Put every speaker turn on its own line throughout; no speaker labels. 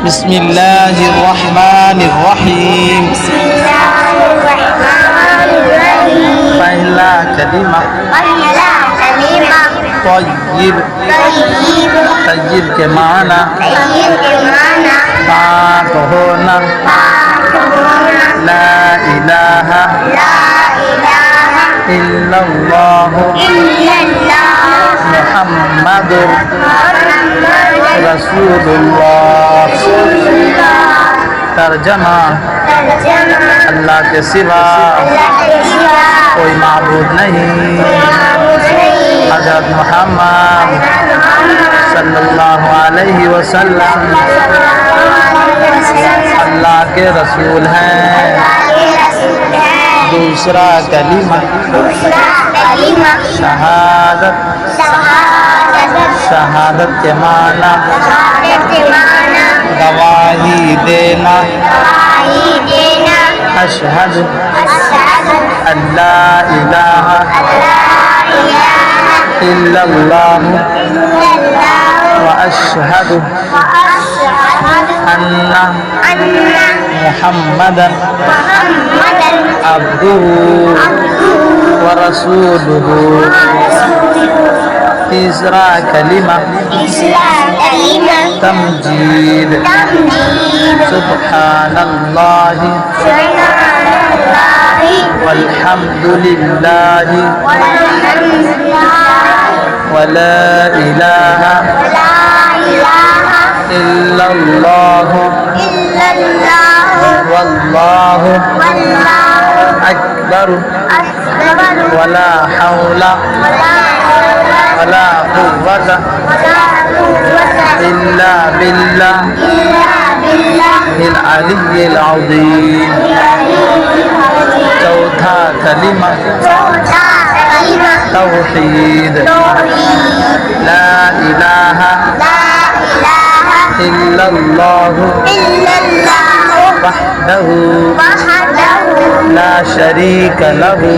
बिस्मिल्लाहिर्रहमानिर्रहीम। पहला कलिमा तय्यिब। तय्यिब के माना पाक होना। ला इलाहा इल्लल्लाहु मुहम्मदुर रसूलुल्लाह। तर्जमा अल्लाह के सिवा कोई माबूद नहीं। हज़रत मोहम्मद सल्लल्लाहु अलैहि वसल्लम अल्लाह के रसूल हैं। दूसरा कलिमा शहादत। शहादत के माना गवाही देना। अशहदु अल्ला इलाहा इल्लल्लाहु व अशहदु अन्ना मुहम्मदन अब्दुहु व रसूलुहु। तीसरा कलिमा तमजीद। सुब्हानल्लाहि वल्हम्दुलिल्लाहि वला इलाहा इल्लल्लाहु वल्लाहु अकबर वला हौला वला कुव्वता इल्ला बिल्लाहिल अलिय्यिल अज़ीम। चौथा कलिमा तौहीद। ला इलाहा इल्लल्लाहु वहदहु ला शरीक लहु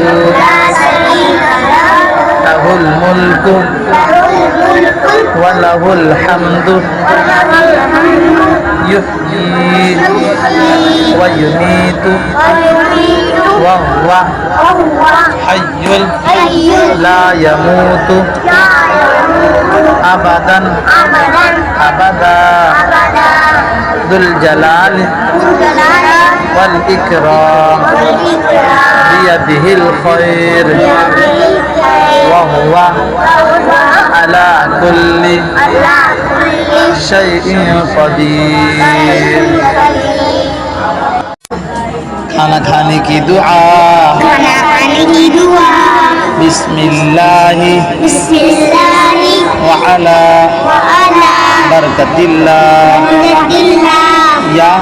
लहुल मुल्कु व लहुल हम्दु युह्यी व युमीतु व हुवा हय्युल ला यमूतु अबदन अबदा दुल जलाल वल इकराम बियदिहिल खैर व हुवा अला कुल्ली शैइन क़दीर। खाना खाने की दुआ। बिस्मिल्लाहि व अला बरकतिल्लाह या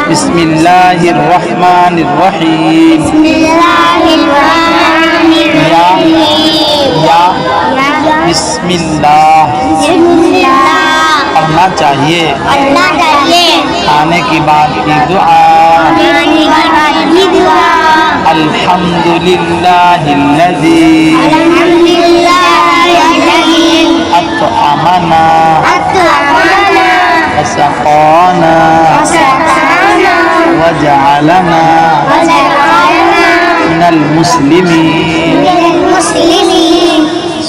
बिस्मिल्लाहिर्रहमानिर्रहीम। या बिस्मिल्लाह पढ़ना चाहिए। खाने की बाद की दुआ। अल्हम्दुलिल्लाहिल्लज़ी अत्अमना वसक़ाना वजअलना मिनल मुस्लिमीन।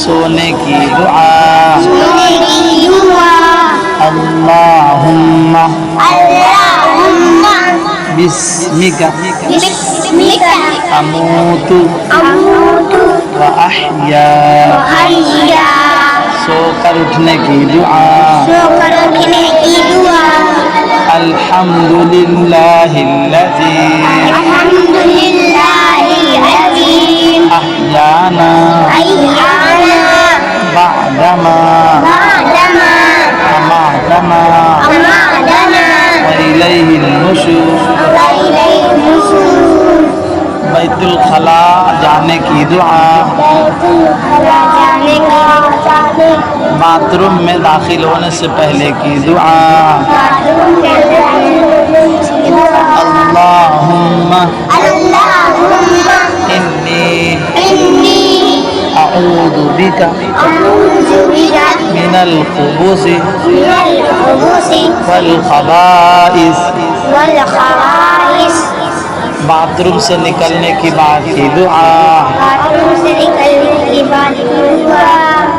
सोने की दुआ। अल्लाहुम्मा बिस्मिका अमूतु व अहया। सोकर उठने की दुआ। अल्हम्दुलिल्लाहिल्लज़ी अहयाना बअदमा अमातना व इलैहिन नुशूर। बैतुल खला जाने की दुआ। बाथरूम में दाखिल होने से पहले की दुआ। अल्लाहुम्मा इन्नी अऊज़ु बिका मिनल खुबूसी वल खबाइस। बाथरूम से निकलने की बात की दुआ।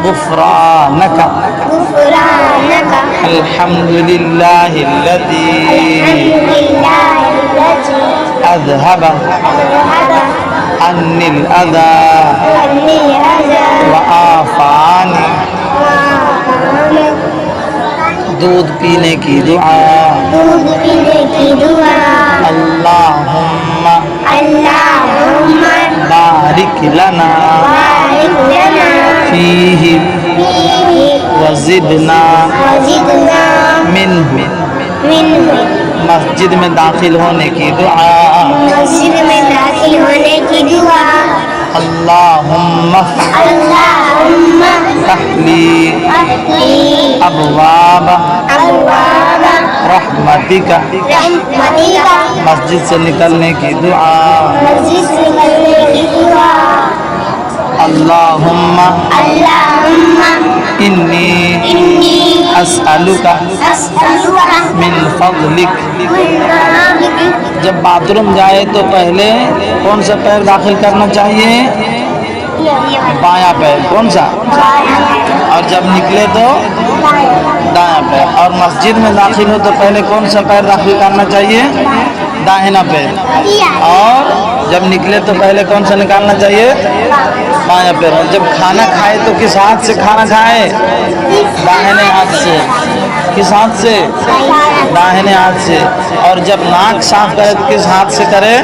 गुफ़रानका अल्हम्दुलिल्लाहिल्लज़ी अज़हब अन्निल अज़ा व आफ़ानी। दूध पीने की दुआ। अल्लाहुम्मा बारिक लना फीही वज़िदना मिन्हु। मस्जिद में दाखिल होने की दुआ। अल्लाहुम्मा अहली अबवाब रहमतिका। मस्जिद से निकलने की दुआ। अल्लाहुम्मा इन्नी अस्अलुका मिन फज़लिक। जब बाथरूम जाए तो पहले कौन सा पैर दाखिल करना चाहिए? बायां पैर। कौन सा? और जब निकले तो दायां पैर। और मस्जिद में दाखिल हो तो पहले कौन सा पैर दाखिल करना चाहिए? दाहिना पैर। और जब निकले तो पहले कौन सा निकालना चाहिए? बायां पैर। और जब खाना खाए तो किस हाथ से खाना खाए? दाहिने हाथ से। किस हाथ से? दाहिने हाथ से। और जब नाक साफ करे तो किस हाथ से करे?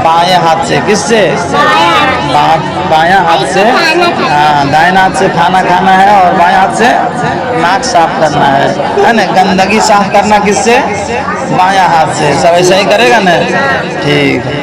बाएं हाथ से। किससे? बायां हाथ से। हाँ, दाहिने हाथ से खाना खाना है और बाएं हाथ से नाक साफ करना है ना। गंदगी साफ करना किससे? बायां हाथ से। सब ऐसा ही करेगा ना? ठीक है।